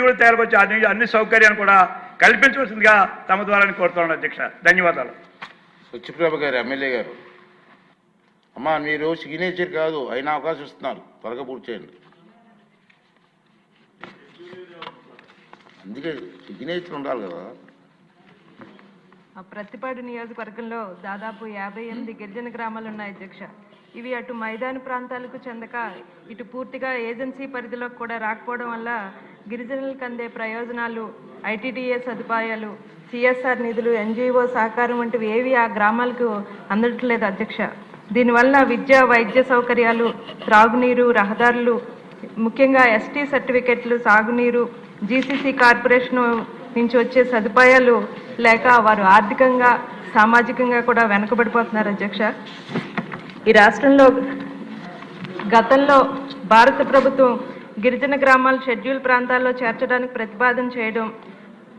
కూడా తేలకొచ్చి అన్ని సౌకర్యాన్ని కూడా కల్పించవలసిందిగా తమ ద్వారా కోరుతున్నాను అధ్యక్ష. ధన్యవాదాలు. సత్యప్రభ గారు, ఎమ్మెల్యే గారు, అమ్మా మీరు సిగ్నేచర్ కాదు అయినా అవకాశం ఇస్తున్నారు, త్వరగా పూర్తి చేయండి. అందుకే సిగ్నేచర్ ఉండాలి కదా. ప్రతిపాడు నియోజకవర్గంలో దాదాపు 58 గిరిజన గ్రామాలు ఉన్నాయి అధ్యక్ష. ఇవి అటు మైదాన ప్రాంతాలకు చెందక ఇటు పూర్తిగా ఏజెన్సీ పరిధిలోకి కూడా రాకపోవడం వల్ల గిరిజనులకు అందే ప్రయోజనాలు, ఐటీడీఏ సదుపాయాలు, సిఎస్ఆర్ నిధులు, ఎన్జిఓ సహకారం వంటివి ఏవి ఆ గ్రామాలకు అందట్లేదు అధ్యక్ష. దీనివల్ల విద్య, వైద్య సౌకర్యాలు, త్రాగునీరు, రహదారులు, ముఖ్యంగా ఎస్టీ సర్టిఫికెట్లు, సాగునీరు, జీసీసీ కార్పొరేషన్ నుంచి వచ్చే సదుపాయాలు లేక వారు ఆర్థికంగా, సామాజికంగా కూడా వెనుకబడిపోతున్నారు అధ్యక్ష. ఈ రాష్ట్రంలో గతంలో భారత ప్రభుత్వం గిరిజన గ్రామాలు షెడ్యూల్ ప్రాంతాల్లో చేర్చడానికి ప్రతిపాదన చేయడం,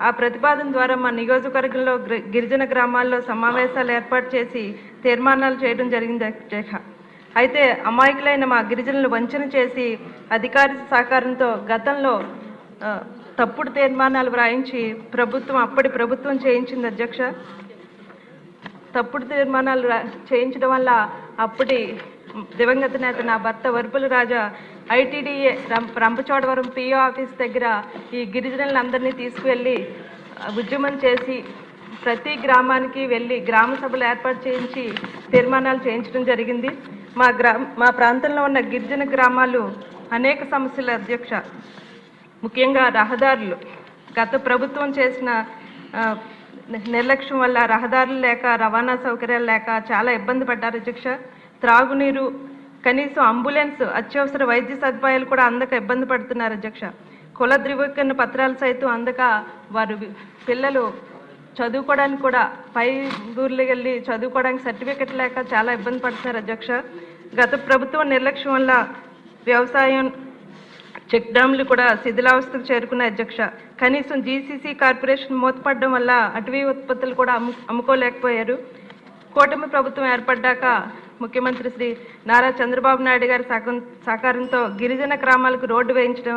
ఆ ప్రతిపాదన ద్వారా మా నియోజకవర్గంలో గిరిజన గ్రామాల్లో సమావేశాలు ఏర్పాటు చేసి తీర్మానాలు చేయడం జరిగింది అధ్యక్ష. అయితే అమాయకులైన మా గిరిజనులు వంచన చేసి అధికార సహకారంతో గతంలో తప్పుడు తీర్మానాలు వ్రాయించి అప్పటి ప్రభుత్వం చేయించింది అధ్యక్ష. తప్పుడు తీర్మానాలు చేయించడం వల్ల అప్పటి దివంగత నేత నా భర్త వరుపుల రాజా ఐటీడీఏ రంపచోడవరం పిఓ ఆఫీస్ దగ్గర ఈ గిరిజనులందరినీ తీసుకువెళ్ళి ఉద్యమం చేసి ప్రతి గ్రామానికి వెళ్ళి గ్రామ సభలు ఏర్పాటు చేయించి తీర్మానాలు చేయించడం జరిగింది. మా ప్రాంతంలో ఉన్న గిరిజన గ్రామాలు అనేక సమస్యలు అధ్యక్ష. ముఖ్యంగా రహదారులు, గత ప్రభుత్వం చేసిన నిర్లక్ష్యం వల్ల రహదారులు లేక, రవాణా సౌకర్యాలు లేక చాలా ఇబ్బంది పడ్డారు అధ్యక్ష. త్రాగునీరు, కనీసం అంబులెన్స్, అత్యవసర వైద్య సదుపాయాలు కూడా అందక ఇబ్బంది పడుతున్నారు అధ్యక్ష. కుల ధృవీకరణ పత్రాలు సైతం అందక వారు పిల్లలు చదువుకోవడానికి కూడా పై ఊర్లకు వెళ్ళి చదువుకోవడానికి సర్టిఫికెట్ లేక చాలా ఇబ్బంది పడుతున్నారు అధ్యక్ష. గత ప్రభుత్వం నిర్లక్ష్యం వల్ల వ్యవసాయం, చెక్ డ్యామ్లు కూడా శిథిలావస్థకు చేరుకున్నాయి అధ్యక్ష. కనీసం జీసీసీ కార్పొరేషన్ మూతపడడం వల్ల అటవీ ఉత్పత్తులు కూడా అమ్ముకోలేకపోయారు. కూటమి ప్రభుత్వం ఏర్పడ్డాక ముఖ్యమంత్రి శ్రీ నారా చంద్రబాబు నాయుడు గారి సహకారంతో గిరిజన గ్రామాలకు రోడ్డు వేయించడం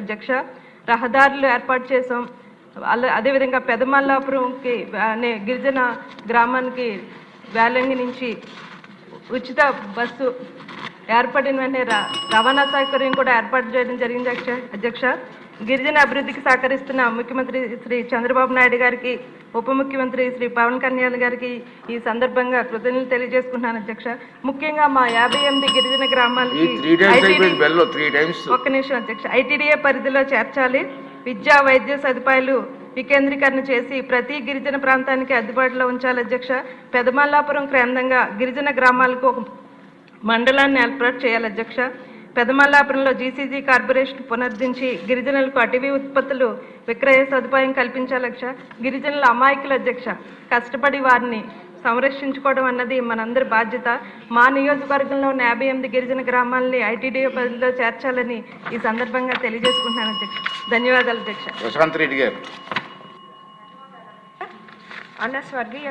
అధ్యక్ష. రహదారులు ఏర్పాటు చేసాం. అదేవిధంగా పెదమల్లాపురంకి అనే గిరిజన గ్రామానికి వేలంగి నుంచి ఉచిత బస్సు ఏర్పడిన వెంటనే రవాణా సౌకర్యం కూడా ఏర్పాటు చేయడం జరిగింది అధ్యక్ష. గిరిజన అభివృద్ధికి సహకరిస్తున్న ముఖ్యమంత్రి శ్రీ చంద్రబాబు నాయుడు గారికి, ఉప ముఖ్యమంత్రి శ్రీ పవన్ కళ్యాణ్ గారికి ఈ సందర్భంగా కృతజ్ఞతలు తెలియజేసుకుంటున్నాను అధ్యక్ష. ముఖ్యంగా మా 58 గిరిజన గ్రామాలకి ఒక్క నిమిషం అధ్యక్ష, ఐటీడీఏ పరిధిలో చేర్చాలి. విద్యా, వైద్య సదుపాయాలు వికేంద్రీకరణ చేసి ప్రతి గిరిజన ప్రాంతానికి అందుబాటులో ఉంచాలి అధ్యక్ష. పెదమల్లాపురం కేంద్రంగా గిరిజన గ్రామాలకు ఒక మండలాన్ని ఏర్పాటు చేయాలి అధ్యక్ష. పెదమల్లాపురంలో జీసీసీ కార్పొరేషన్ పునరుద్ధరించి గిరిజనులకు అటవీ ఉత్పత్తులు విక్రయ సదుపాయం కల్పించాలి అధ్యక్ష. గిరిజనుల అమాయకులు అధ్యక్ష, కష్టపడి వారిని సంరక్షించుకోవడం అన్నది మనందరి బాధ్యత. మా నియోజకవర్గంలో ఉన్న 58 గిరిజన గ్రామాలని ఐటీడీఏ పరిధిలో చేర్చాలని ఈ సందర్భంగా తెలియజేసుకుంటున్నాను అధ్యక్ష. ధన్యవాదాలు అధ్యక్ష. ప్రశాంత్ రెడ్డి గారు. అన్న స్వర్గీయ